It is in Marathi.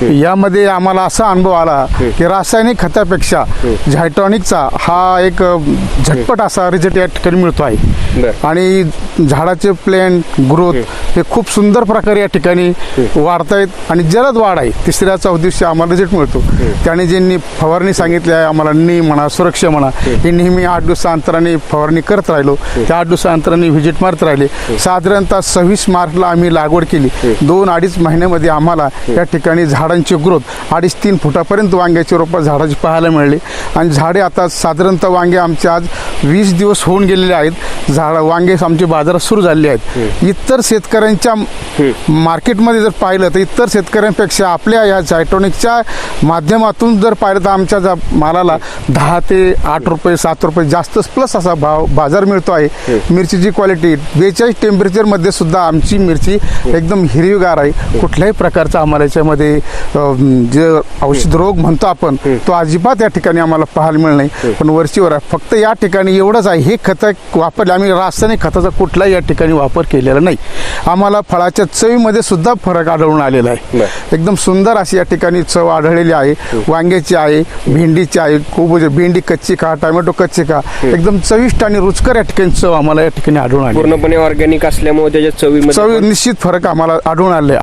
यामध्ये आम्हाला असा अनुभव आला की रासायनिक खतापेक्षा झायटॉनिकचा हा एक झटपट असा रिझल्ट या ठिकाणी मिळतो आहे आणि झाडाचे प्लेन ग्रोथ हे खूप सुंदर प्रकारे या ठिकाणी वाढतायत आणि जलद वाढ आहे. 3-4 दिवशी आम्हाला रिझल्ट मिळतो. त्याने ज्यांनी फवारणी सांगितली आहे आम्हाला म्हणा सुरक्षा म्हणा हे नेहमी 8 दिवसांतराने फवारणी करत राहिलो. त्या 8 दिवसांतराने व्हिजिट मारत राहिले. साधारणतः 26 मार्चला आम्ही लागवड केली. 2-2.5 महिन्यामध्ये आम्हाला या ठिकाणी झाडांची ग्रोथ 2.5-3 फुटापर्यंत वांग्याची रोपं झाडाची पाहायला मिळाली आणि झाडे आता साधारणतः वांगे आमचे आज 20 दिवस होऊन गेलेले आहेत. वांगे आमचे बाजारात सुरू झालेले आहेत. इतर शेतकऱ्यांच्या मार्केटमध्ये जर पाहिलं तर इतर शेतकऱ्यांपेक्षा आपल्या या झायटॉनिकच्या माध्यमातून जर पाहिलं तर आमच्या मालाला 10 ते 8 रुपये 7 रुपये जास्त प्लस असा बाजार मिळतो आहे. मिरचीची क्वालिटी 42 टेम्परेचरमध्ये सुद्धा आमची मिरची एकदम हिरवीगार आहे. कुठल्याही प्रकारचा आम्हाला याच्यामध्ये जे औषध रोग म्हणतो आपण तो अजिबात या ठिकाणी आम्हाला पाहायला मिळत नाही. पण वरचीवर आहे फक्त या ठिकाणी एवढंच आहे हे खतं वापरले आम्ही रासायनिक खताचा कुठलाही या ठिकाणी वापर केलेला नाही. आम्हाला फळाच्या चवीमध्ये सुद्धा फरक आढळून आलेला आहे. एकदम सुंदर अशी या ठिकाणी चव आढळलेली आहे. वांग्याची आहे, भेंडीची आहे, खूप भेंडी कच्ची खा, टोमॅटो कच्ची खा, एकदम चविष्ट आणि रुचकर या ठिकाणी चव आम्हाला या ठिकाणी आढळून आली. पूर्णपणे ऑर्गॅनिक असल्यामुळे त्याच्या चवी निश्चित फरक आम्हाला आढळून आले.